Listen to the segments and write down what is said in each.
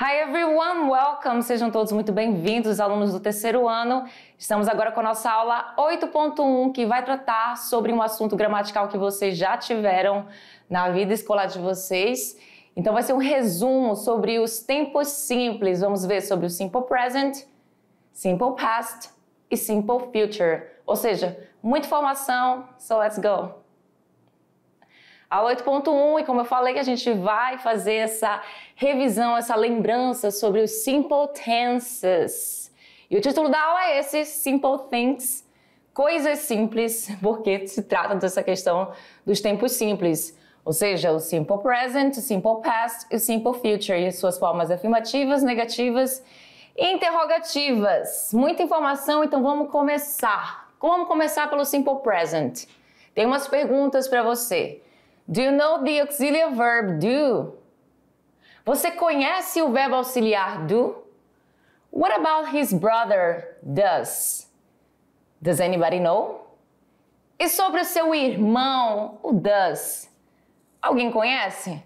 Hi everyone, welcome! Sejam todos muito bem-vindos, alunos do terceiro ano. Estamos agora com a nossa aula 8.1, que vai tratar sobre um assunto gramatical que vocês já tiveram na vida escolar de vocês. Então vai ser um resumo sobre os tempos simples. Vamos ver sobre o Simple Present, Simple Past e Simple Future. Ou seja, muita informação, so let's go! Aula 8.1, e como eu falei, a gente vai fazer essa revisão, essa lembrança sobre os simple tenses. E o título da aula é esse, Simple Things, coisas simples, porque se trata dessa questão dos tempos simples. Ou seja, o Simple Present, o Simple Past e o Simple Future, e suas formas afirmativas, negativas e interrogativas. Muita informação, então vamos começar. Vamos começar pelo Simple Present. Tem umas perguntas para você. Do you know the auxiliary verb do? Você conhece o verbo auxiliar do? What about his brother does? Does anybody know? E sobre o seu irmão, o does? Alguém conhece?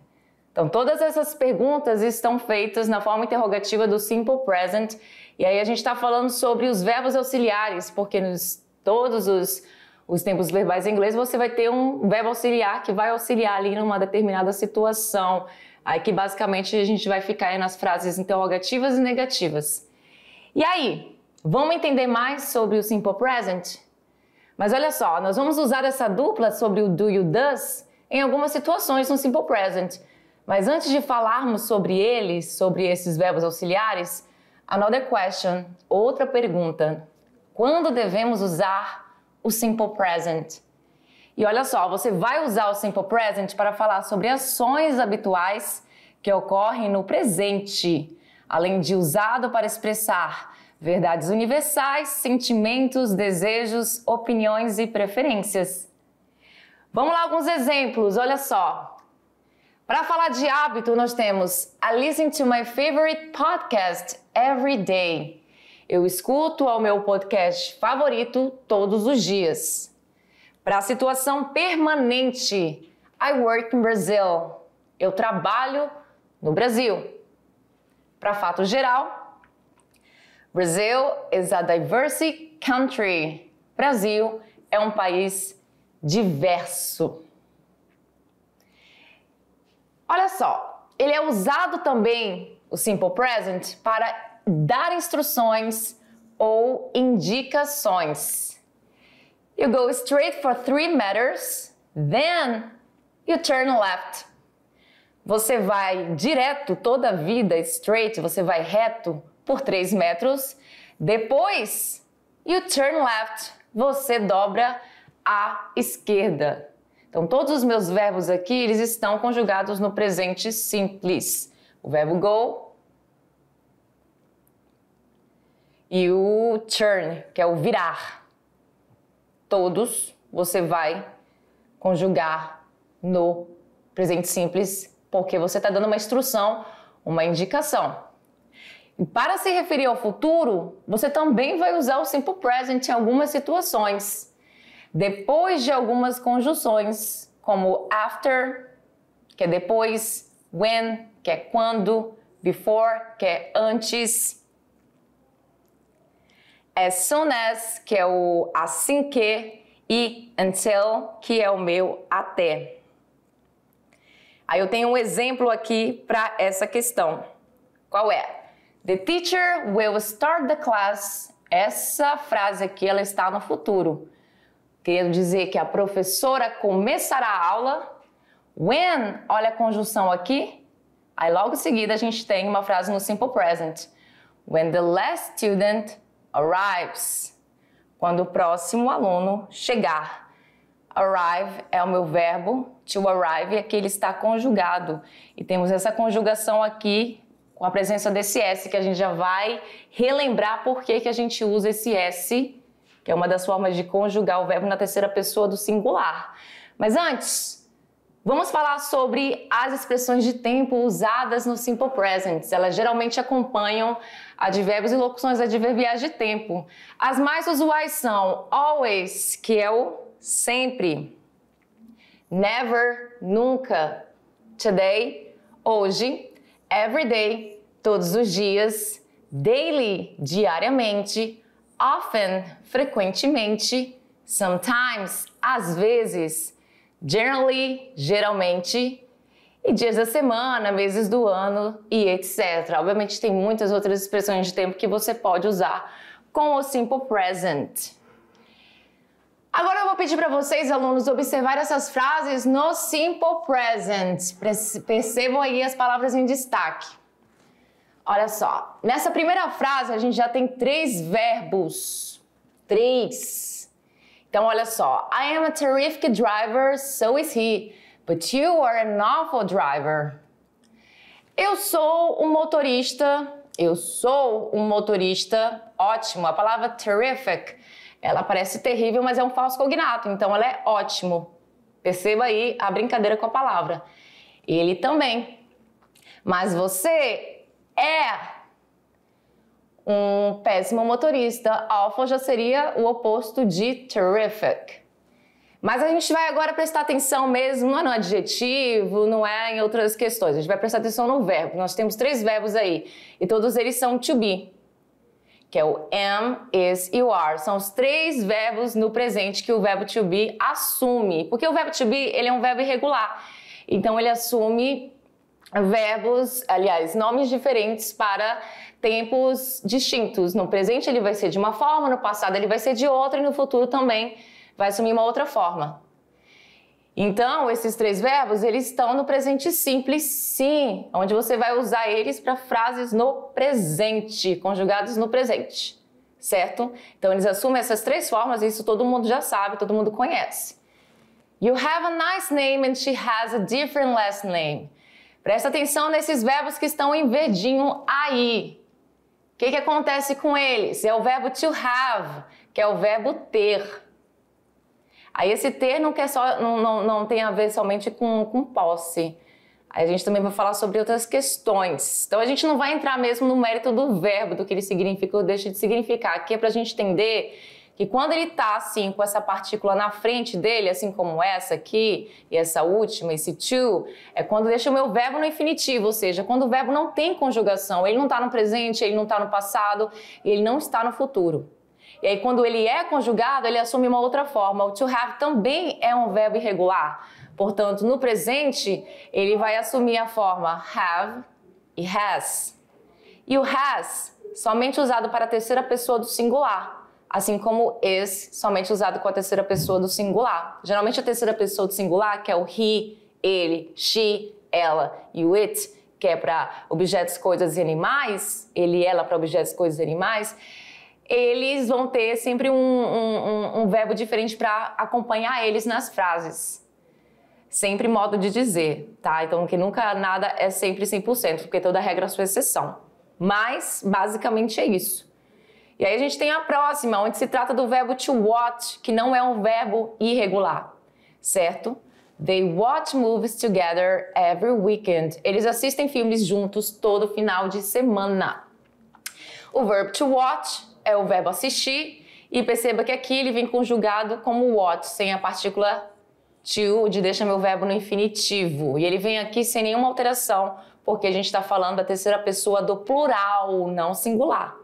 Então, todas essas perguntas estão feitas na forma interrogativa do Simple Present. E aí a gente está falando sobre os verbos auxiliares, porque todos os tempos verbais em inglês, você vai ter um verbo auxiliar que vai auxiliar ali numa determinada situação. Aí que basicamente a gente vai ficar aí nas frases interrogativas e negativas. E aí, vamos entender mais sobre o Simple Present? Mas olha só, nós vamos usar essa dupla sobre o do e o does em algumas situações no Simple Present. Mas antes de falarmos sobre eles, sobre esses verbos auxiliares, another question, outra pergunta. Quando devemos usar o Simple Present? E olha só, você vai usar o Simple Present para falar sobre ações habituais que ocorrem no presente, além de usado para expressar verdades universais, sentimentos, desejos, opiniões e preferências. Vamos lá, alguns exemplos, olha só. Para falar de hábito, nós temos I listen to my favorite podcast every day. Eu escuto ao meu podcast favorito todos os dias. Para a situação permanente, I work in Brazil. Eu trabalho no Brasil. Para fato geral, Brazil is a diverse country. Brasil é um país diverso. Olha só, ele é usado também, o Simple Present, para dar instruções ou indicações. You go straight for 3 meters, then you turn left. Você vai direto, toda a vida, straight, você vai reto por 3 metros. Depois, you turn left, você dobra à esquerda. Então, todos os meus verbos aqui, eles estão conjugados no presente simples. O verbo go e o turn, que é o virar. Todos você vai conjugar no presente simples, porque você está dando uma instrução, uma indicação. E para se referir ao futuro, você também vai usar o Simple Present em algumas situações. Depois de algumas conjunções, como after, que é depois, when, que é quando, before, que é antes, as soon as, que é o assim que, e until, que é o meu até. Aí eu tenho um exemplo aqui para essa questão. Qual é? The teacher will start the class. Essa frase aqui, ela está no futuro. Quero dizer que a professora começará a aula. When, olha a conjunção aqui. Aí logo em seguida a gente tem uma frase no Simple Present. When the last student arrives. Quando o próximo aluno chegar. Arrive é o meu verbo. To arrive, aqui ele está conjugado. E temos essa conjugação aqui com a presença desse S, que a gente já vai relembrar por que a gente usa esse S, que é uma das formas de conjugar o verbo na terceira pessoa do singular. Mas antes, vamos falar sobre as expressões de tempo usadas no Simple Present. Elas geralmente acompanham advérbios e locuções adverbiais de tempo. As mais usuais são always, que é o sempre, never, nunca, today, hoje, every day, todos os dias, daily, diariamente, often, frequentemente, sometimes, às vezes, generally, geralmente, e dias da semana, meses do ano e etc. Obviamente tem muitas outras expressões de tempo que você pode usar com o simple present. Agora eu vou pedir para vocês, alunos, observar essas frases no simple present. Percebam aí as palavras em destaque. Olha só, nessa primeira frase a gente já tem 3 verbos. 3. Então olha só, I am a terrific driver, so is he. But you are an awful driver. Eu sou um motorista ótimo. A palavra terrific, ela parece terrível, mas é um falso cognato, então ela é ótimo. Perceba aí a brincadeira com a palavra. Ele também. Mas você é um péssimo motorista. Awful já seria o oposto de terrific. Mas a gente vai agora prestar atenção mesmo, não é no adjetivo, não é em outras questões. A gente vai prestar atenção no verbo. Nós temos 3 verbos aí, e todos eles são to be, que é o am, is e o are. São os 3 verbos no presente que o verbo to be assume. Porque o verbo to be, ele é um verbo irregular. Então, ele assume verbos, aliás, nomes diferentes para tempos distintos. No presente, ele vai ser de uma forma, no passado, ele vai ser de outra e no futuro também vai assumir uma outra forma. Então, esses 3 verbos, eles estão no presente simples, sim, onde você vai usar eles para frases no presente, conjugados no presente, certo? Então, eles assumem essas 3 formas, isso todo mundo já sabe, todo mundo conhece. You have a nice name and she has a different last name. Presta atenção nesses verbos que estão em verdinho aí. O que acontece com eles? É o verbo to have, que é o verbo ter. Aí esse ter não tem a ver somente com posse. Aí a gente também vai falar sobre outras questões. Então a gente não vai entrar mesmo no mérito do verbo, do que ele significa ou deixa de significar. Aqui é pra gente entender que quando ele tá assim, com essa partícula na frente dele, assim como essa aqui e essa última, esse to, é quando deixa o meu verbo no infinitivo, ou seja, quando o verbo não tem conjugação, ele não tá no presente, ele não tá no passado e ele não está no futuro. E aí, quando ele é conjugado, ele assume uma outra forma. O to have também é um verbo irregular. Portanto, no presente, ele vai assumir a forma have e has. E o has, somente usado para a terceira pessoa do singular. Assim como is, somente usado com a terceira pessoa do singular. Geralmente, a terceira pessoa do singular, que é o he, ele, she, ela, e o it, que é para objetos, coisas e animais, ele e ela para objetos, coisas e animais, eles vão ter sempre um verbo diferente para acompanhar eles nas frases. Sempre modo de dizer, tá? Então, que nunca nada é sempre 100%, porque toda regra é sua exceção. Mas, basicamente, é isso. E aí a gente tem a próxima, onde se trata do verbo to watch, que não é um verbo irregular, certo? They watch movies together every weekend. Eles assistem filmes juntos todo final de semana. O verbo to watch é o verbo assistir, e perceba que aqui ele vem conjugado como watch, sem a partícula to, de deixa meu verbo no infinitivo. E ele vem aqui sem nenhuma alteração, porque a gente está falando da terceira pessoa do plural, não singular.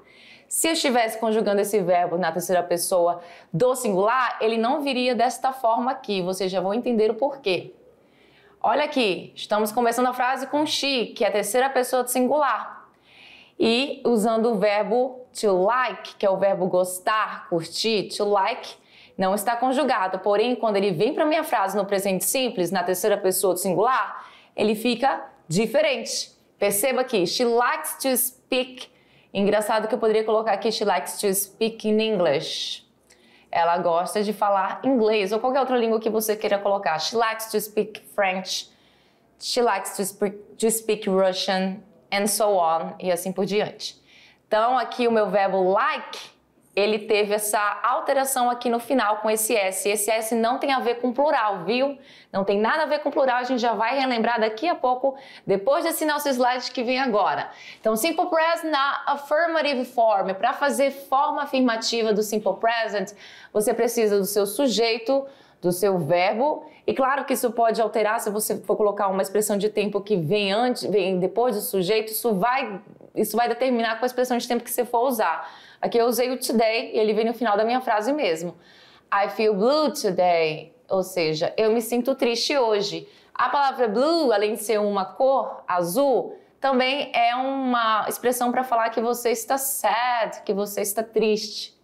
Se eu estivesse conjugando esse verbo na terceira pessoa do singular, ele não viria desta forma aqui, vocês já vão entender o porquê. Olha aqui, estamos começando a frase com she, que é a terceira pessoa do singular. E usando o verbo to like, que é o verbo gostar, curtir, to like, não está conjugado. Porém, quando ele vem para a minha frase no presente simples, na terceira pessoa do singular, ele fica diferente. Perceba aqui, she likes to speak. Engraçado que eu poderia colocar aqui, she likes to speak in English. Ela gosta de falar inglês ou qualquer outra língua que você queira colocar. She likes to speak French. She likes to speak Russian. And so on, e assim por diante. Então, aqui o meu verbo like, ele teve essa alteração aqui no final com esse S. Esse S não tem a ver com plural, viu? Não tem nada a ver com plural, a gente já vai relembrar daqui a pouco, depois desse nosso slide que vem agora. Então, Simple Present na Affirmative Form. Para fazer forma afirmativa do Simple Present, você precisa do seu sujeito do seu verbo. E claro que isso pode alterar se você for colocar uma expressão de tempo que vem depois do sujeito, isso vai determinar qual a expressão de tempo que você for usar. Aqui eu usei o today e ele vem no final da minha frase mesmo. I feel blue today, ou seja, eu me sinto triste hoje. A palavra blue, além de ser uma cor, azul, também é uma expressão para falar que você está sad, que você está triste.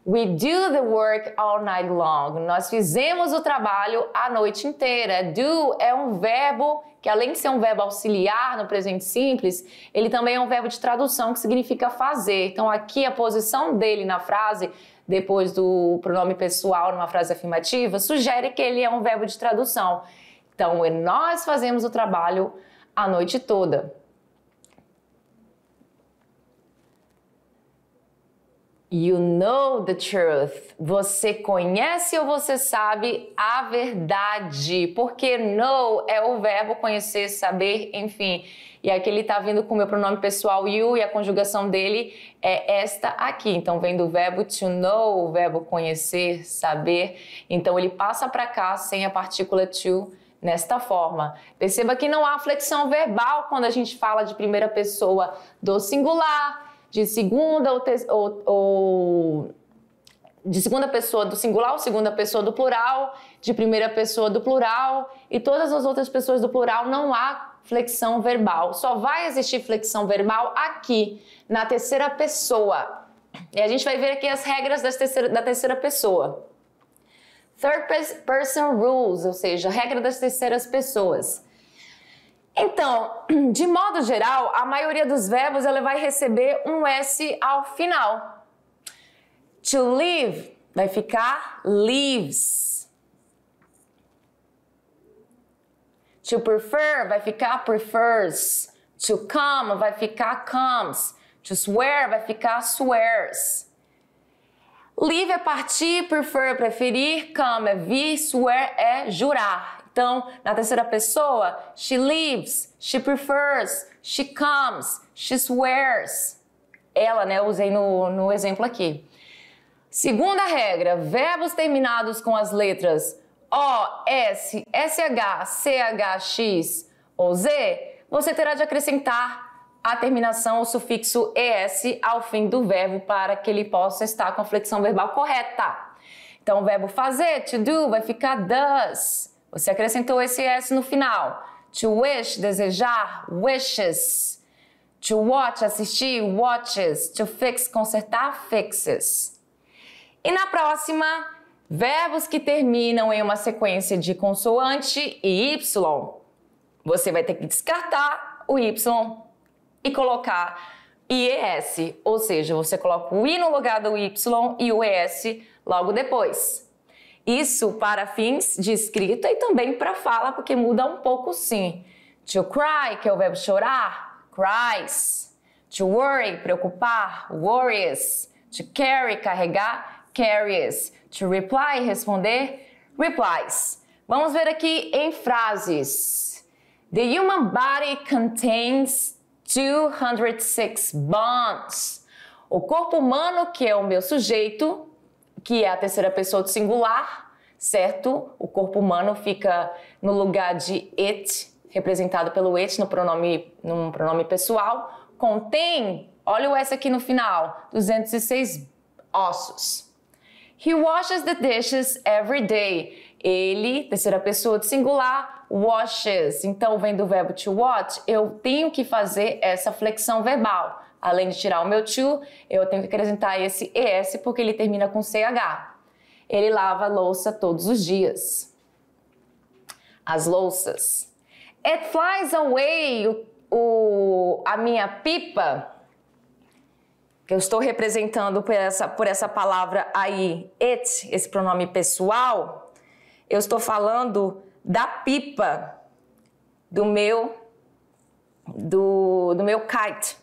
We do the work all night long. Nós fizemos o trabalho a noite inteira. Do é um verbo que, além de ser um verbo auxiliar no presente simples, ele também é um verbo de tradução que significa fazer. Então, aqui a posição dele na frase, depois do pronome pessoal numa frase afirmativa, sugere que ele é um verbo de tradução. Então, nós fazemos o trabalho a noite toda. You know the truth. Você conhece ou você sabe a verdade. Porque know é o verbo conhecer, saber, enfim. E aqui ele está vindo com o meu pronome pessoal you e a conjugação dele é esta aqui. Então vem do verbo to know, o verbo conhecer, saber. Então ele passa para cá sem a partícula to nesta forma. Perceba que não há flexão verbal quando a gente fala de primeira pessoa do singular, de segunda de segunda pessoa do singular ou segunda pessoa do plural, de primeira pessoa do plural e todas as outras pessoas do plural não há flexão verbal. Só vai existir flexão verbal aqui, na terceira pessoa. E a gente vai ver aqui as regras da terceira pessoa. Third person rules, ou seja, regra das terceiras pessoas. Então, de modo geral, a maioria dos verbos ela vai receber um S ao final. To live vai ficar lives. To prefer vai ficar prefers. To come vai ficar comes. To swear vai ficar swears. Live é partir, prefer é preferir, come é vir, swear é jurar. Então, na terceira pessoa, she lives, she prefers, she comes, she swears. Ela, né, eu usei no exemplo aqui. Segunda regra, verbos terminados com as letras O, S, SH, CH, X ou Z, você terá de acrescentar a terminação, o sufixo ES ao fim do verbo para que ele possa estar com a flexão verbal correta. Então, o verbo fazer, to do, vai ficar does. Você acrescentou esse S no final. To wish, desejar, wishes. To watch, assistir, watches. To fix, consertar, fixes. E na próxima, verbos que terminam em uma sequência de consoante e Y. Você vai ter que descartar o Y e colocar IES, ou seja, você coloca o I no lugar do Y e o ES logo depois. Isso para fins de escrita e também para fala, porque muda um pouco sim. To cry, que é o verbo chorar, cries. To worry, preocupar, worries. To carry, carregar, carries. To reply, responder, replies. Vamos ver aqui em frases. The human body contains 206 bones. O corpo humano, que é o meu sujeito, que é a terceira pessoa do singular, certo? O corpo humano fica no lugar de it, representado pelo it no pronome pessoal. Contém, olha o S aqui no final, 206 ossos. He washes the dishes every day. Ele, terceira pessoa do singular, washes. Então, vem do verbo to wash, eu tenho que fazer essa flexão verbal. Além de tirar o meu to, eu tenho que acrescentar esse ES porque ele termina com CH. Ele lava a louça todos os dias. As louças. It flies away, a minha pipa, que eu estou representando por essa palavra aí, it, esse pronome pessoal, eu estou falando da pipa do meu kite.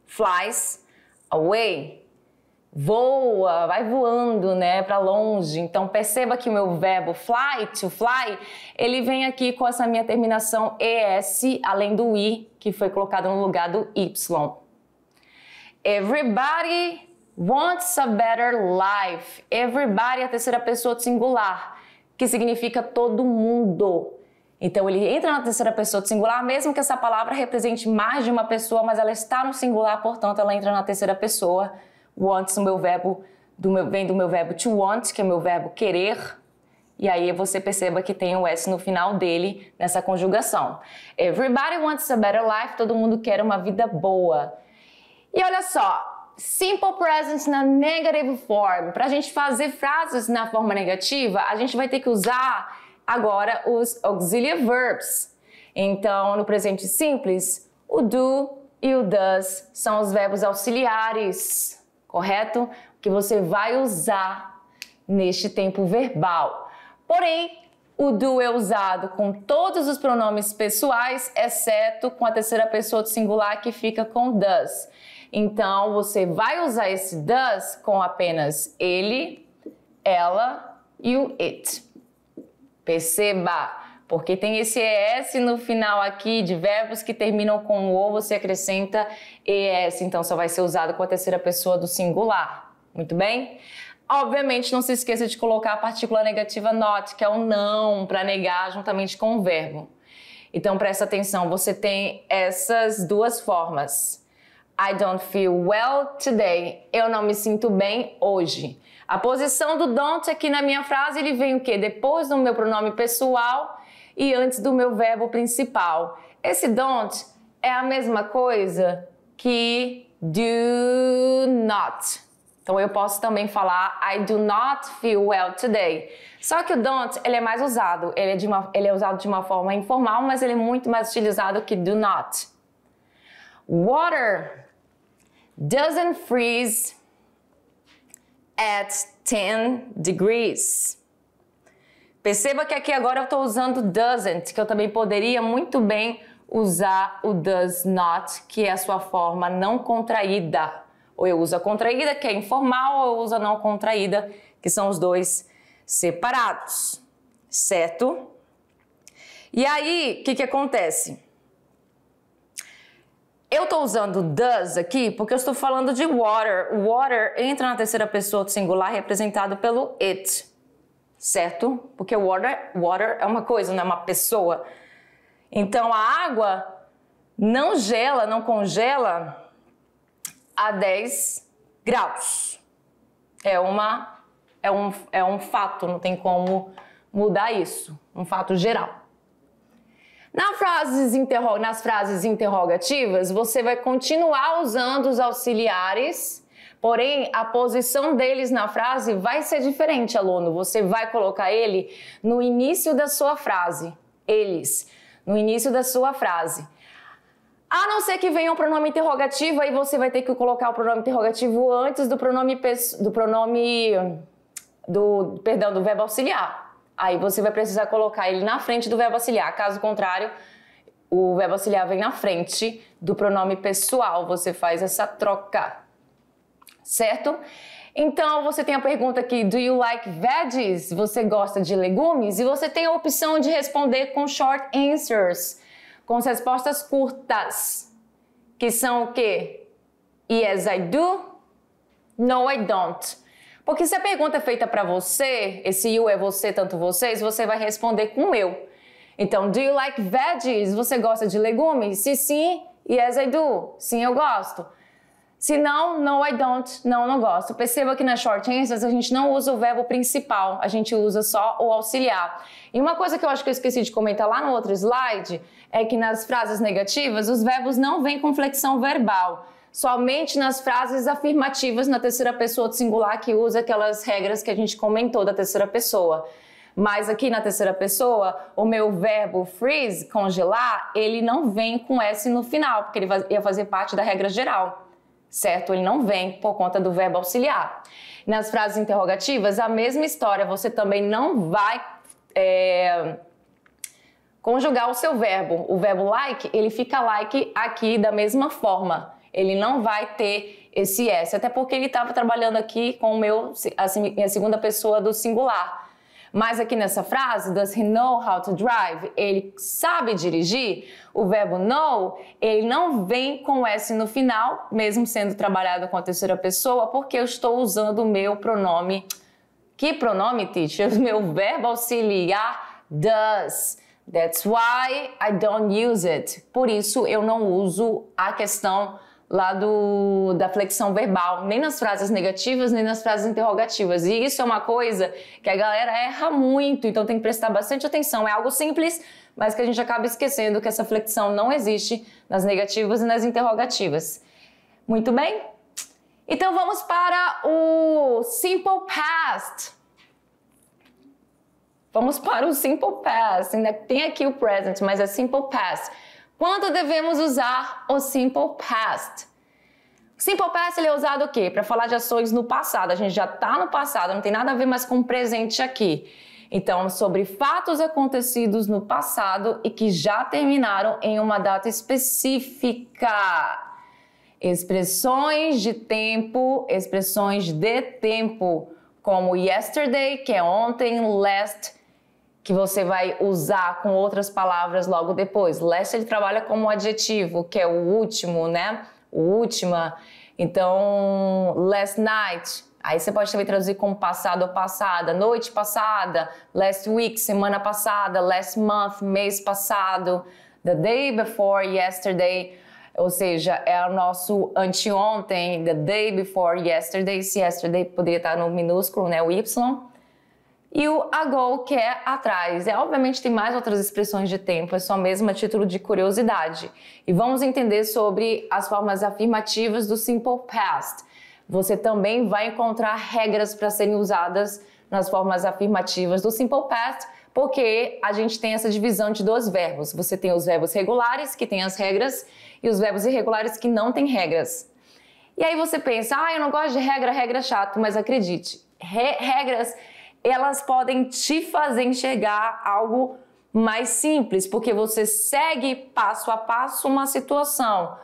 Flies away, voa, vai voando, né, para longe. Então perceba que o meu verbo fly, to fly, ele vem aqui com essa minha terminação ES, além do I, que foi colocado no lugar do Y. Everybody wants a better life. Everybody é a terceira pessoa do singular, que significa todo mundo. Então, ele entra na terceira pessoa do singular, mesmo que essa palavra represente mais de uma pessoa, mas ela está no singular, portanto, ela entra na terceira pessoa. Wants, vem do meu verbo to want, que é o meu verbo querer. E aí você perceba que tem o S no final dele, nessa conjugação. Everybody wants a better life, todo mundo quer uma vida boa. E olha só, simple present na negative form. Para a gente fazer frases na forma negativa, a gente vai ter que usar agora os auxiliary verbs. Então, no presente simples, o do e o does são os verbos auxiliares, correto? Que você vai usar neste tempo verbal. Porém, o do é usado com todos os pronomes pessoais, exceto com a terceira pessoa do singular, que fica com does. Então, você vai usar esse does com apenas ele, ela e o it. Perceba, porque tem esse ES no final aqui de verbos que terminam com o, você acrescenta ES, então só vai ser usado com a terceira pessoa do singular. Muito bem? Obviamente, não se esqueça de colocar a partícula negativa not, que é o não, para negar juntamente com o verbo. Então, presta atenção, você tem essas duas formas. I don't feel well today. Eu não me sinto bem hoje. A posição do don't aqui na minha frase, ele vem o quê? Depois do meu pronome pessoal e antes do meu verbo principal. Esse don't é a mesma coisa que do not. Então, eu posso também falar I do not feel well today. Só que o don't, ele é mais usado. Ele é usado de uma forma informal, mas ele é muito mais utilizado que do not. Water doesn't freeze at 10 degrees. Perceba que aqui agora eu estou usando doesn't, que eu também poderia muito bem usar o does not, que é a sua forma não contraída. Ou eu uso a contraída, que é informal, ou eu uso a não contraída, que são os dois separados, certo? E aí, o que acontece? Eu estou usando does aqui porque eu estou falando de water. Water entra na terceira pessoa do singular representado pelo it, certo? Porque water é uma coisa, não é uma pessoa. Então, a água não gela, não congela a 10 graus. É um fato, não tem como mudar isso. Um fato geral. Nas frases interrogativas, você vai continuar usando os auxiliares, porém, a posição deles na frase vai ser diferente, aluno. Você vai colocar ele no início da sua frase. Eles, no início da sua frase. A não ser que venha um pronome interrogativo, aí você vai ter que colocar o pronome interrogativo antes do do verbo auxiliar. Aí você vai precisar colocar ele na frente do verbo auxiliar. Caso contrário, o verbo auxiliar vem na frente do pronome pessoal. Você faz essa troca, certo? Então, você tem a pergunta aqui, do you like veggies? Você gosta de legumes? E você tem a opção de responder com short answers, com as respostas curtas, que são o quê? Yes, I do. No, I don't. Porque se a pergunta é feita para você, esse you é você, tanto vocês, você vai responder com eu. Então, do you like veggies? Você gosta de legumes? Se sim, yes, I do. Sim, eu gosto. Se não, no, I don't. Não, não gosto. Perceba que nas short answers a gente não usa o verbo principal, a gente usa só o auxiliar. E uma coisa que eu acho que eu esqueci de comentar lá no outro slide é que nas frases negativas os verbos não vêm com flexão verbal. Somente nas frases afirmativas na terceira pessoa do singular que usa aquelas regras que a gente comentou da terceira pessoa. Mas aqui na terceira pessoa, o meu verbo freeze, congelar, ele não vem com S no final, porque ele ia fazer parte da regra geral. Certo? Ele não vem por conta do verbo auxiliar. Nas frases interrogativas, a mesma história. Você também não vai conjugar o seu verbo. O verbo like, ele fica like aqui da mesma forma. Ele não vai ter esse S, até porque ele estava trabalhando aqui com minha segunda pessoa do singular. Mas aqui nessa frase, does he know how to drive? Ele sabe dirigir? O verbo know, ele não vem com S no final, mesmo sendo trabalhado com a terceira pessoa, porque eu estou usando o meu pronome. Que pronome, teacher? O meu verbo auxiliar does. That's why I don't use it. Por isso eu não uso a questão lá da flexão verbal, nem nas frases negativas, nem nas frases interrogativas. E isso é uma coisa que a galera erra muito, então tem que prestar bastante atenção. É algo simples, mas que a gente acaba esquecendo que essa flexão não existe nas negativas e nas interrogativas. Muito bem? Então vamos para o Simple Past. Vamos para o Simple Past. Ainda tem aqui o Present, mas é Simple Past. Quando devemos usar o Simple Past? O Simple Past ele é usado o quê? Para falar de ações no passado. A gente já está no passado, não tem nada a ver mais com o presente aqui. Então, sobre fatos acontecidos no passado e que já terminaram em uma data específica. Expressões de tempo, como yesterday, que é ontem, last, que você vai usar com outras palavras logo depois. Last ele trabalha como adjetivo, que é o último, né? O última. Então, last night. Aí você pode também traduzir como passado ou passada. Noite passada. Last week, semana passada. Last month, mês passado. The day before yesterday. Ou seja, é o nosso anteontem. The day before yesterday. Se yesterday poderia estar no minúsculo, né? O Y. E o ago, que é atrás. Obviamente tem mais outras expressões de tempo, é só mesmo a título de curiosidade. E vamos entender sobre as formas afirmativas do Simple Past. Você também vai encontrar regras para serem usadas nas formas afirmativas do Simple Past, porque a gente tem essa divisão de dois verbos. Você tem os verbos regulares, que têm as regras, e os verbos irregulares, que não têm regras. E aí você pensa, eu não gosto de regra é chato, mas acredite, regras elas podem te fazer enxergar algo mais simples, porque você segue passo a passo uma situação.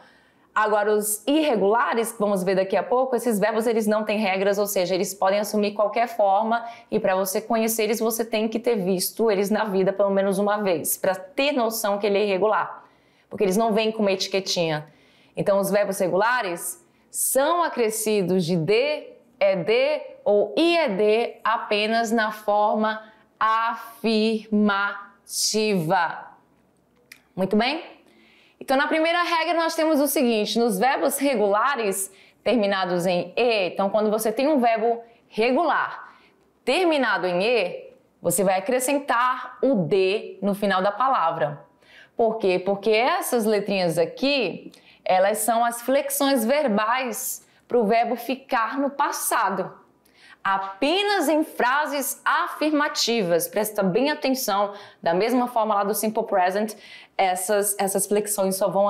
Agora, os irregulares, que vamos ver daqui a pouco, esses verbos eles não têm regras, ou seja, eles podem assumir qualquer forma e para você conhecer eles, você tem que ter visto eles na vida pelo menos uma vez, para ter noção que ele é irregular, porque eles não vêm com uma etiquetinha. Então, os verbos regulares são acrescidos de de, ed ou ied apenas na forma afirmativa. Muito bem? Então, na primeira regra, nós temos o seguinte, nos verbos regulares terminados em e, então quando você tem um verbo regular terminado em e, você vai acrescentar o d no final da palavra. Por quê? Porque essas letrinhas aqui, elas são as flexões verbais para o verbo ficar no passado. Apenas em frases afirmativas, presta bem atenção, da mesma forma lá do Simple Present, essas flexões só vão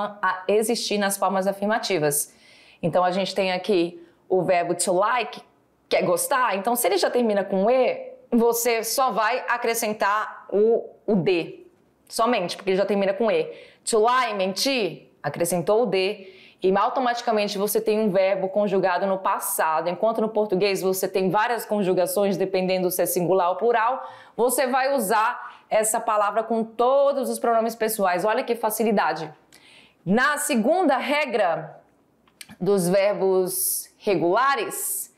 existir nas formas afirmativas. Então a gente tem aqui o verbo to like, que é gostar, então se ele já termina com e, você só vai acrescentar o d, somente, porque ele já termina com e. To lie, mentir, acrescentou o d. E automaticamente você tem um verbo conjugado no passado. Enquanto no português você tem várias conjugações, dependendo se é singular ou plural, você vai usar essa palavra com todos os pronomes pessoais. Olha que facilidade. Na segunda regra dos verbos regulares,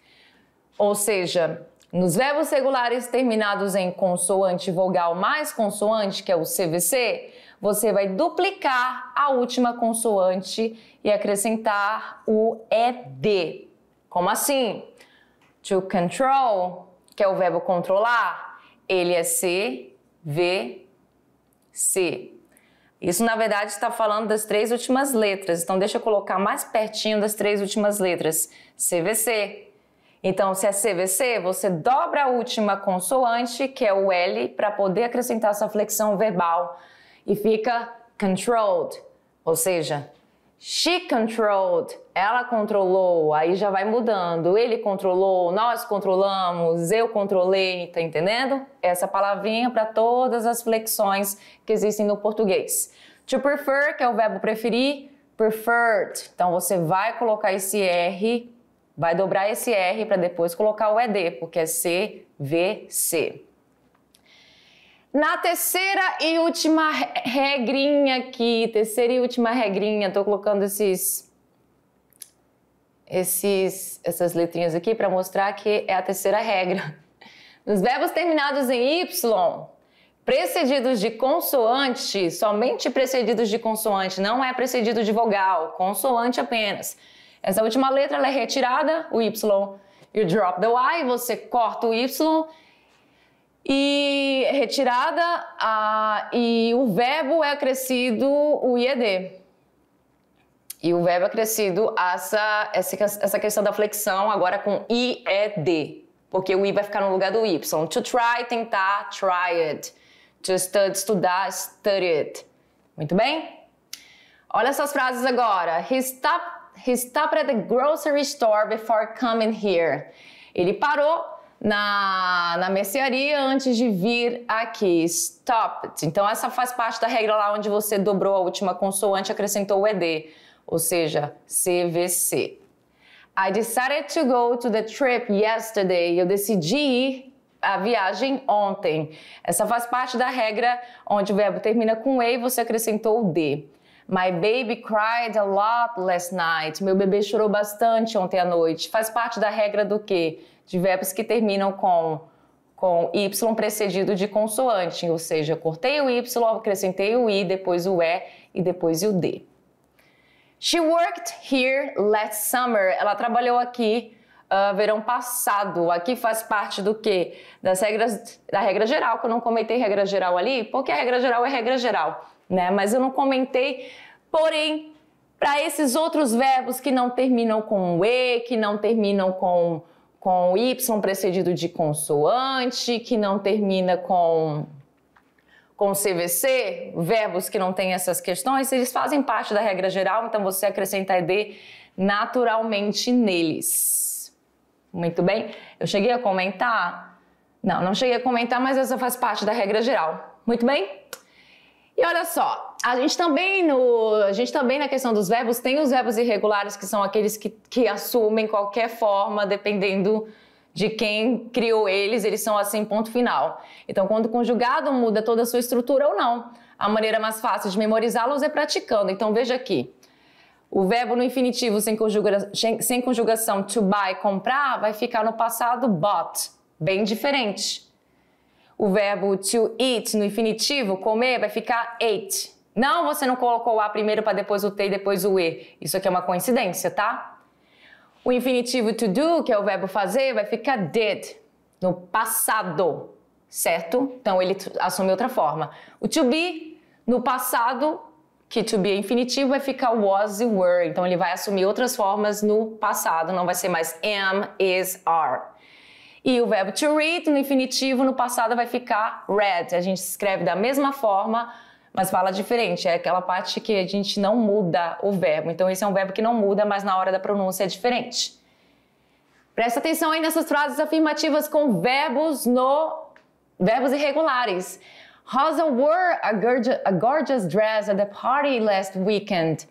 ou seja, nos verbos regulares terminados em consoante vogal mais consoante, que é o CVC, você vai duplicar a última consoante e acrescentar o ED. Como assim? To control, que é o verbo controlar, ele é CVC. Isso, na verdade, está falando das três últimas letras. Então, deixa eu colocar mais pertinho das três últimas letras. CVC. Então, se é CVC, você dobra a última consoante, que é o L, para poder acrescentar essa flexão verbal. E fica controlled, ou seja, she controlled, ela controlou, aí já vai mudando, ele controlou, nós controlamos, eu controlei, tá entendendo? Essa palavrinha para todas as flexões que existem no português. To prefer, que é o verbo preferir, preferred, então você vai colocar esse R, vai dobrar esse R para depois colocar o ED, porque é CVC. Na terceira e última regrinha aqui, tô colocando essas letrinhas aqui para mostrar que é a terceira regra. Nos verbos terminados em Y, precedidos de consoante, somente precedidos de consoante, não é precedido de vogal, consoante apenas. Essa última letra ela é retirada, o Y, you drop the Y, você corta o Y, e retirada, e o verbo é acrescido o IED. E o verbo é acrescido essa questão da flexão agora com IED, porque o I vai ficar no lugar do Y. To try, tentar, tried. To study, estudar, studied. Muito bem? Olha essas frases agora. He stopped at the grocery store before coming here. Ele parou na mercearia antes de vir aqui. Stopped. Então, essa faz parte da regra lá onde você dobrou a última consoante e acrescentou o ED, ou seja, CVC. I decided to go to the trip yesterday. Eu decidi ir à viagem ontem. Essa faz parte da regra onde o verbo termina com E e você acrescentou o D. My baby cried a lot last night. Meu bebê chorou bastante ontem à noite. Faz parte da regra do quê? De verbos que terminam com Y precedido de consoante, ou seja, cortei o Y, acrescentei o I, depois o E e depois o D. She worked here last summer. Ela trabalhou aqui verão passado. Aqui faz parte do quê? Da regra geral, que eu não comentei regra geral ali, porque a regra geral é regra geral, né? Mas eu não comentei, porém, para esses outros verbos que não terminam com E, que não terminam com Y precedido de consoante, que não termina com CVC, verbos que não têm essas questões, eles fazem parte da regra geral, então você acrescenta ED naturalmente neles. Muito bem? Eu cheguei a comentar? Não cheguei a comentar, mas essa faz parte da regra geral. Muito bem? E olha só, a gente também na questão dos verbos tem os verbos irregulares, que são aqueles que assumem qualquer forma, dependendo de quem criou eles são assim, ponto final. Então, quando o conjugado muda toda a sua estrutura ou não, a maneira mais fácil de memorizá-los é praticando. Então, veja aqui, o verbo no infinitivo sem conjugação to buy, comprar, vai ficar no passado bought, bem diferente. O verbo to eat no infinitivo, comer, vai ficar ate. Não, você não colocou o A primeiro para depois o T e depois o E. Isso aqui é uma coincidência, tá? O infinitivo to do, que é o verbo fazer, vai ficar did, no passado, certo? Então, ele assume outra forma. O to be, no passado, que to be é infinitivo, vai ficar was e were. Então, ele vai assumir outras formas no passado, não vai ser mais am, is, are. E o verbo to read, no infinitivo, no passado vai ficar read. A gente escreve da mesma forma, mas fala diferente. É aquela parte que a gente não muda o verbo. Então, esse é um verbo que não muda, mas na hora da pronúncia é diferente. Presta atenção aí nessas frases afirmativas com verbos irregulares. Rosa wore a gorgeous dress at the party last weekend.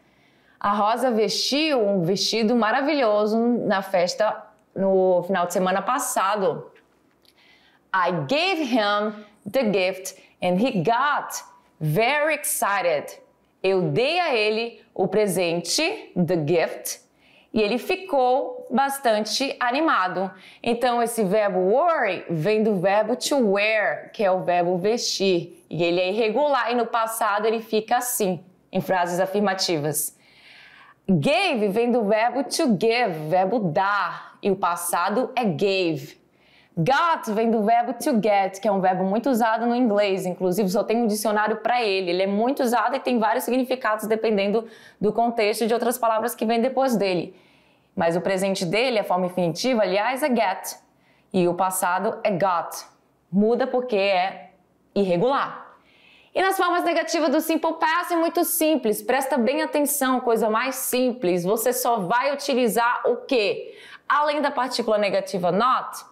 A Rosa vestiu um vestido maravilhoso na festa no final de semana passado. I gave him the gift and he got very excited. Eu dei a ele o presente, the gift, e ele ficou bastante animado. Então, esse verbo worry vem do verbo to wear, que é o verbo vestir. E ele é irregular e no passado ele fica assim, em frases afirmativas. Gave vem do verbo to give, verbo dar, e o passado é gave. Got vem do verbo to get, que é um verbo muito usado no inglês, inclusive só tem um dicionário para ele. Ele é muito usado e tem vários significados dependendo do contexto e de outras palavras que vêm depois dele. Mas o presente dele, a forma infinitiva, aliás, é get. E o passado é got. Muda porque é irregular. E nas formas negativas do Simple Past é muito simples. Presta bem atenção, coisa mais simples. Você só vai utilizar o quê? Além da partícula negativa not,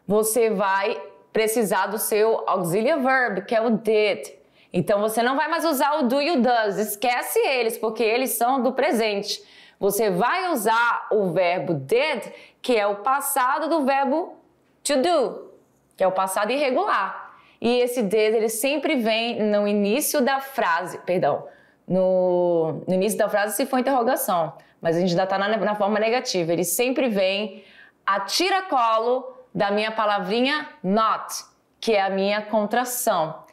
você vai precisar do seu auxiliary verb, que é o did. Então, você não vai mais usar o do e o does. Esquece eles, porque eles são do presente. Você vai usar o verbo did, que é o passado do verbo to do, que é o passado irregular. e esse did ele sempre vem no início da frase, perdão, no início da frase se for interrogação, mas a gente ainda está na forma negativa. Ele sempre vem a tiracolo da minha palavrinha not, que é a minha contração,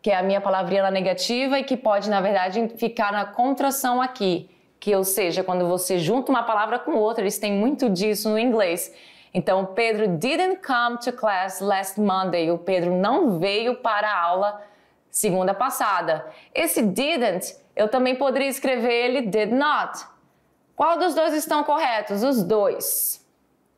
que é a minha palavrinha na negativa e que pode, na verdade, ficar na contração aqui, que ou seja, quando você junta uma palavra com outra, eles têm muito disso no inglês. Então, Pedro didn't come to class last Monday. O Pedro não veio para a aula segunda passada. Esse didn't, eu também poderia escrever ele did not. Qual dos dois estão corretos? Os dois.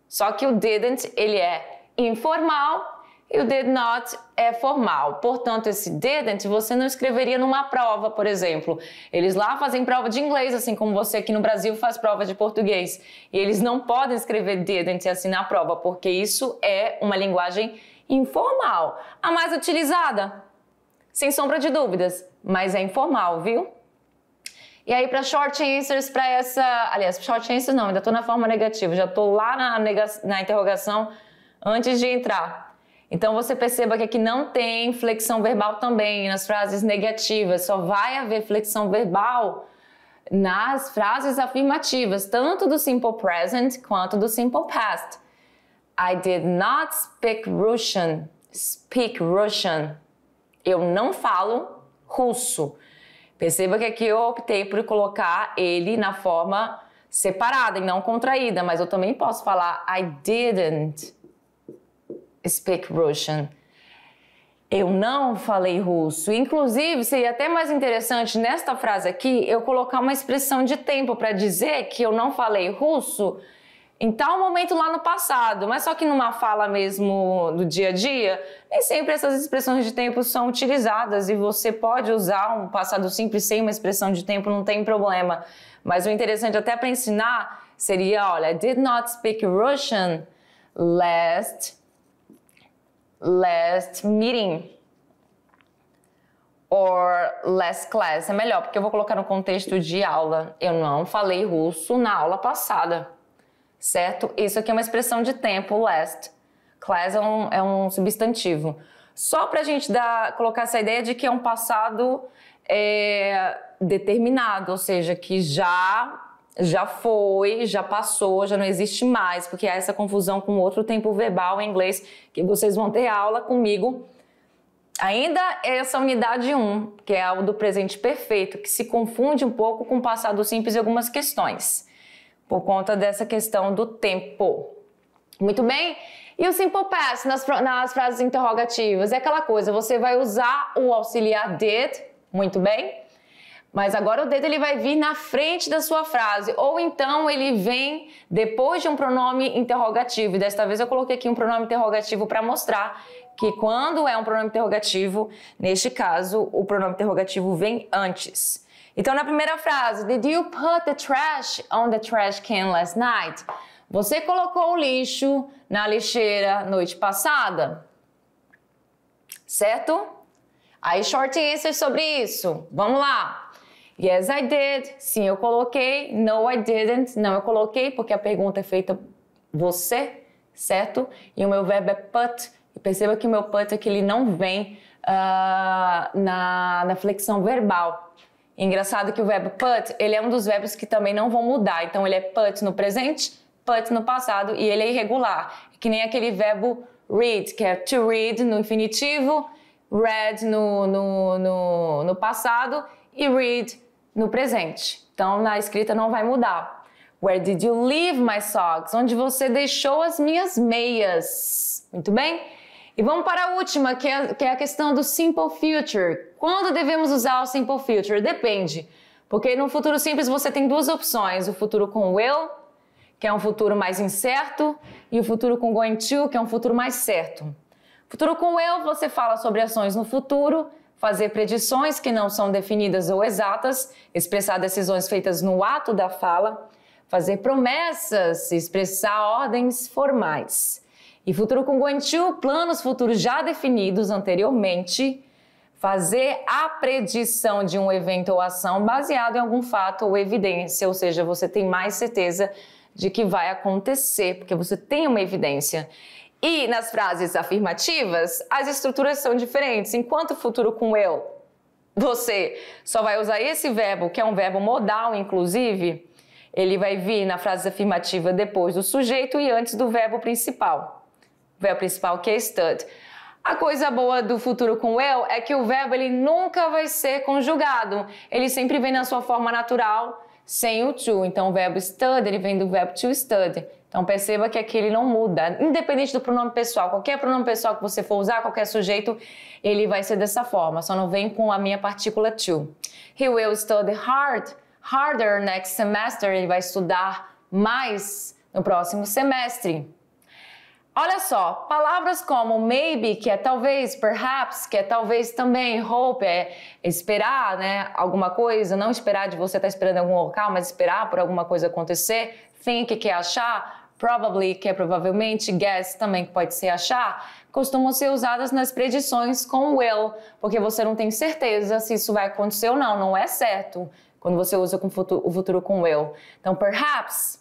Só que o didn't, ele é informal e o did not é formal. Portanto, esse didn't você não escreveria numa prova, por exemplo. Eles lá fazem prova de inglês, assim como você aqui no Brasil faz prova de português. E eles não podem escrever didn't assim na prova, porque isso é uma linguagem informal. A mais utilizada, sem sombra de dúvidas, mas é informal, viu? E aí, para short answers, para essa... Aliás, short answers não, ainda estou na forma negativa. Já estou lá na interrogação antes de entrar. Então, você perceba que aqui não tem flexão verbal também nas frases negativas. Só vai haver flexão verbal nas frases afirmativas, tanto do simple present quanto do simple past. I did not speak Russian. Speak Russian. Eu não falo russo. Perceba que aqui eu optei por colocar ele na forma separada e não contraída, mas eu também posso falar I didn't speak Russian. Eu não falei russo. Inclusive, seria até mais interessante nesta frase aqui eu colocar uma expressão de tempo para dizer que eu não falei russo em tal momento lá no passado, mas só que numa fala mesmo do dia a dia, nem sempre essas expressões de tempo são utilizadas e você pode usar um passado simples sem uma expressão de tempo, não tem problema. Mas o interessante até para ensinar seria, olha, I did not speak Russian last meeting or last class. É melhor, porque eu vou colocar no contexto de aula. Eu não falei russo na aula passada. Certo? Isso aqui é uma expressão de tempo, last. Class é um substantivo. Só para a gente colocar essa ideia de que é um passado determinado, ou seja, que já foi, já passou, já não existe mais, porque há essa confusão com outro tempo verbal em inglês, que vocês vão ter aula comigo. Ainda essa unidade 1, que é o do presente perfeito, que se confunde um pouco com o passado simples em algumas questões, por conta dessa questão do tempo. Muito bem? E o simple past nas frases interrogativas? É aquela coisa, você vai usar o auxiliar did, muito bem, mas agora o did ele vai vir na frente da sua frase, ou então ele vem depois de um pronome interrogativo. E desta vez eu coloquei aqui um pronome interrogativo para mostrar que quando é um pronome interrogativo, neste caso, o pronome interrogativo vem antes. Então, na primeira frase, did you put the trash on the trash can last night? Você colocou o lixo na lixeira noite passada? Certo? Aí, short answer sobre isso. Vamos lá. Yes, I did. Sim, eu coloquei. No, I didn't. Não, eu coloquei porque a pergunta é feita você, certo? E o meu verbo é put. E perceba que o meu put aqui ele não vem na flexão verbal. Engraçado que o verbo put, ele é um dos verbos que também não vão mudar. Então, ele é put no presente, put no passado e ele é irregular. Que nem aquele verbo read, que é to read no infinitivo, read no passado e read no presente. Então, na escrita não vai mudar. Where did you leave my socks? Onde você deixou as minhas meias? Muito bem? E vamos para a última, que é a questão do simple future. Quando devemos usar o simple future? Depende. Porque no futuro simples você tem duas opções. O futuro com will, que é um futuro mais incerto, e o futuro com going to, que é um futuro mais certo. Futuro com will, você fala sobre ações no futuro, fazer predições que não são definidas ou exatas, expressar decisões feitas no ato da fala, fazer promessas, expressar ordens formais. E futuro com going to, planos futuros já definidos anteriormente, fazer a predição de um evento ou ação baseado em algum fato ou evidência, ou seja, você tem mais certeza de que vai acontecer, porque você tem uma evidência. E nas frases afirmativas, as estruturas são diferentes. Enquanto o futuro com will, você só vai usar esse verbo, que é um verbo modal, inclusive, ele vai vir na frase afirmativa depois do sujeito e antes do verbo principal. O verbo principal que é stood. A coisa boa do futuro com will é que o verbo ele nunca vai ser conjugado. Ele sempre vem na sua forma natural, sem o to. Então, o verbo stood, ele vem do verbo to stood. Então, perceba que aqui ele não muda. Independente do pronome pessoal, qualquer pronome pessoal que você for usar, qualquer sujeito, ele vai ser dessa forma. Só não vem com a minha partícula to. He will study harder next semester. Ele vai estudar mais no próximo semestre. Olha só, palavras como maybe, que é talvez, perhaps, que é talvez também, hope, é esperar, né, alguma coisa, não esperar de você estar esperando em algum local, mas esperar por alguma coisa acontecer, think, que é achar, probably, que é provavelmente, guess, também que pode ser achar, costumam ser usadas nas predições com will, porque você não tem certeza se isso vai acontecer ou não, não é certo, quando você usa com o futuro com will. Então, perhaps,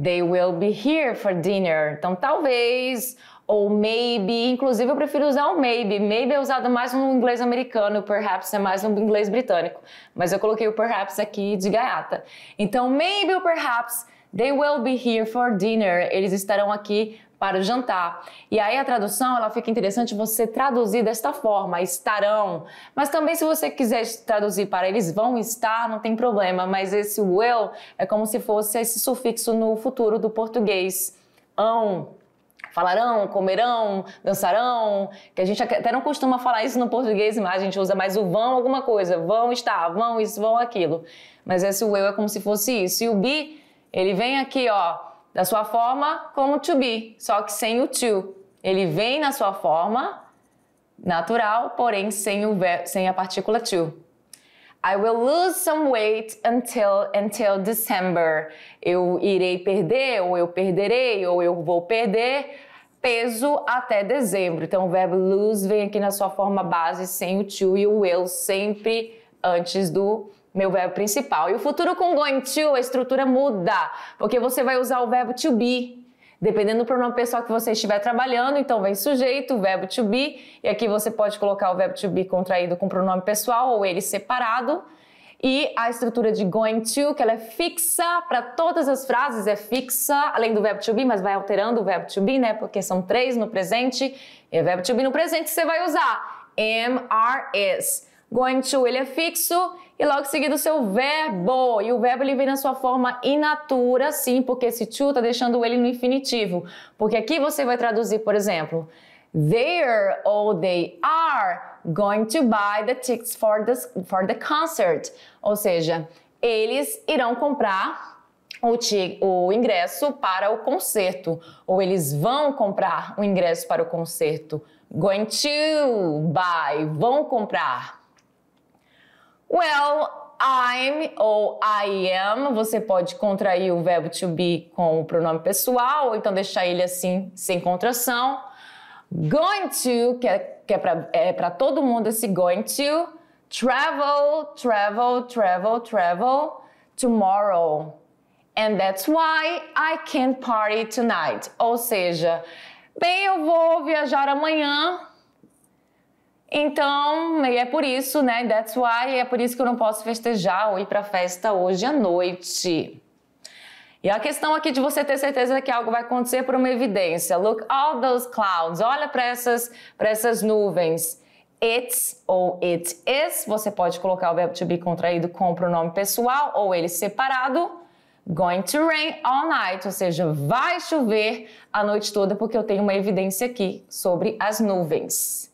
they will be here for dinner. Então, talvez, ou maybe. Inclusive, eu prefiro usar o maybe. Maybe é usado mais no inglês americano, o perhaps é mais no inglês britânico. Mas eu coloquei o perhaps aqui de gaiata. Então, maybe ou perhaps, they will be here for dinner. Eles estarão aqui para o jantar. E aí a tradução, ela fica interessante você traduzir desta forma, estarão. Mas também se você quiser traduzir para eles vão estar, não tem problema. Mas esse will é como se fosse esse sufixo no futuro do português. Falarão, comerão, dançarão, que a gente até não costuma falar isso no português, mas a gente usa mais o vão alguma coisa. Vão estar, vão isso, vão aquilo. Mas esse will é como se fosse isso. E o be, ele vem aqui, ó, da sua forma como to be, só que sem o to. Ele vem na sua forma natural, porém sem a partícula to. I will lose some weight until December. Eu irei perder, ou eu perderei, ou eu vou perder peso até dezembro. Então o verbo lose vem aqui na sua forma base sem o to e o will sempre antes do meu verbo principal. E o futuro com going to, a estrutura muda, porque você vai usar o verbo to be, dependendo do pronome pessoal que você estiver trabalhando, então vem sujeito, o verbo to be, e aqui você pode colocar o verbo to be contraído com pronome pessoal ou ele separado, e a estrutura de going to, que ela é fixa para todas as frases, é fixa, além do verbo to be, mas vai alterando o verbo to be, né, porque são 3 no presente, e o verbo to be no presente você vai usar am, are, is. Going to, ele é fixo e logo seguido o seu verbo. E o verbo ele vem na sua forma in natura, sim, porque esse to está deixando ele no infinitivo. Porque aqui você vai traduzir, por exemplo, they're ou they are going to buy the tickets for the concert. Ou seja, eles irão comprar o ingresso para o concerto. Ou eles vão comprar o ingresso para o concerto. Going to buy, vão comprar. Well, I'm ou I am, você pode contrair o verbo to be com o pronome pessoal, ou então deixar ele assim, sem contração. Going to, que é para todo mundo esse going to. Travel, travel, travel, travel, tomorrow. And that's why I can't party tonight. Ou seja, bem, eu vou viajar amanhã. Então, e é por isso, né, that's why, é por isso que eu não posso festejar ou ir pra festa hoje à noite. E a questão aqui de você ter certeza que algo vai acontecer por uma evidência. Look all those clouds, olha para essas nuvens. It's ou it is, você pode colocar o verbo to be contraído com o pronome pessoal ou ele separado. Going to rain all night, ou seja, vai chover a noite toda porque eu tenho uma evidência aqui sobre as nuvens.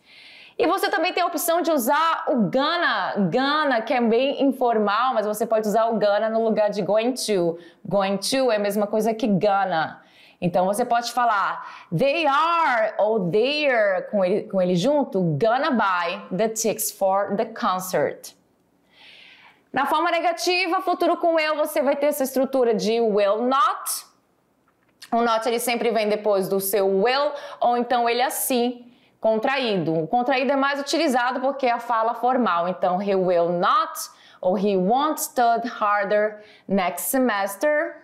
E você também tem a opção de usar o gonna, que é bem informal, mas você pode usar o gonna no lugar de going to. Going to é a mesma coisa que gonna. Então você pode falar they are ou they're com ele junto, gonna buy the tickets for the concert. Na forma negativa, futuro com will, você vai ter essa estrutura de will not. O not ele sempre vem depois do seu will, ou então ele assim, contraído. O contraído é mais utilizado porque é a fala formal. Então, he will not ou he won't study harder next semester.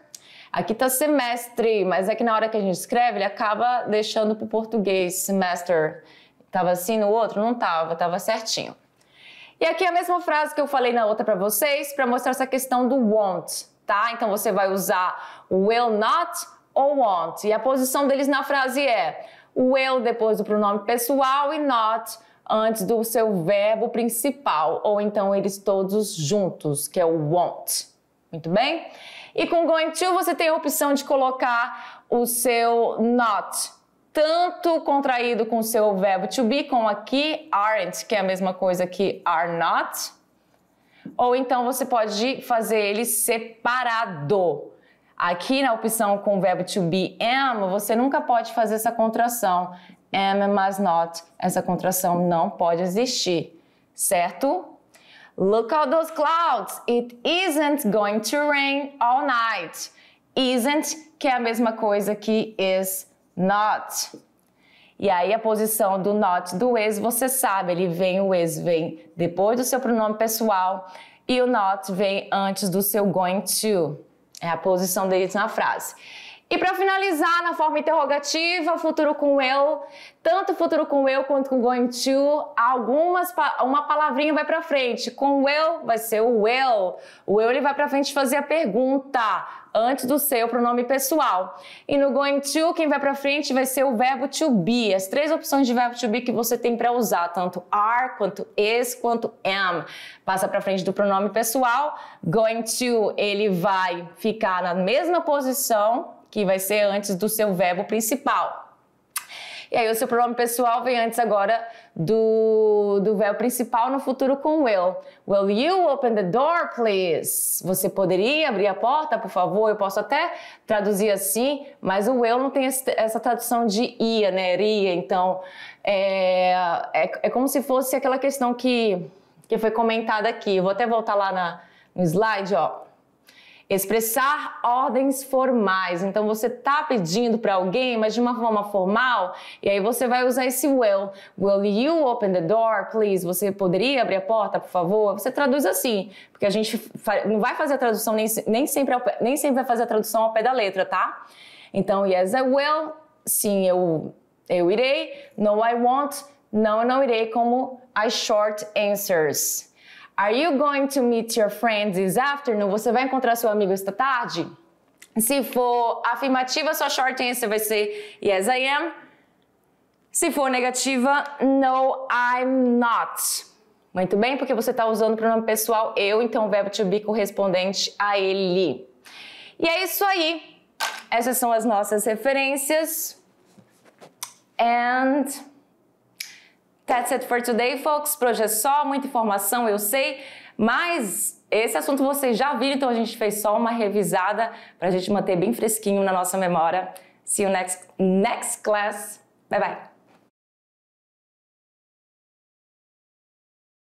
Aqui tá semestre, mas é que na hora que a gente escreve, ele acaba deixando pro português, semester. Tava assim no outro? Não tava certinho. E aqui a mesma frase que eu falei na outra para vocês, para mostrar essa questão do won't, tá? Então você vai usar will not ou won't. E a posição deles na frase é will depois do pronome pessoal e not antes do seu verbo principal, ou então eles todos juntos, que é o won't. Muito bem? E com going to você tem a opção de colocar o seu not, tanto contraído com o seu verbo to be, como aqui aren't, que é a mesma coisa que are not, ou então você pode fazer ele separado. Aqui na opção com o verbo to be am, você nunca pode fazer essa contração. Am mas not, essa contração não pode existir, certo? Look at those clouds, it isn't going to rain all night. Isn't, que é a mesma coisa que is not. E aí a posição do not do is, você sabe, o is vem depois do seu pronome pessoal e o not vem antes do seu going to. É a posição deles na frase. E para finalizar, na forma interrogativa, futuro com will, tanto futuro com will quanto com going to, uma palavrinha vai para frente. Com will vai ser o will. O will ele vai para frente fazer a pergunta antes do seu pronome pessoal. E no going to, quem vai para frente vai ser o verbo to be. As três opções de verbo to be que você tem para usar, tanto are, quanto is, quanto am. Passa para frente do pronome pessoal. Going to, ele vai ficar na mesma posição, que vai ser antes do seu verbo principal. E aí o seu pronome pessoal vem antes agora do verbo principal no futuro com will. Will you open the door, please? Você poderia abrir a porta, por favor? Eu posso até traduzir assim, mas o will não tem essa tradução de ia, né? Iria, então é como se fosse aquela questão que foi comentada aqui. Eu vou até voltar lá no slide, ó. Expressar ordens formais. Então, você está pedindo para alguém, mas de uma forma formal, e aí você vai usar esse will. Will you open the door, please? Você poderia abrir a porta, por favor? Você traduz assim, porque a gente não vai fazer a tradução, nem sempre vai fazer a tradução ao pé da letra, tá? Então, yes, I will. Sim, eu irei. No, I won't. Não, eu não irei, como as short answers. Are you going to meet your friends this afternoon? Você vai encontrar seu amigo esta tarde? Se for afirmativa, sua short answer vai ser yes, I am. Se for negativa, no, I'm not. Muito bem, porque você está usando o pronome pessoal eu, então o verbo to be correspondente a ele. E é isso aí. Essas são as nossas referências. And that's it for today, folks. Por hoje é só, muita informação, eu sei, mas esse assunto vocês já viram, então a gente fez só uma revisada para a gente manter bem fresquinho na nossa memória. See you next class. Bye, bye.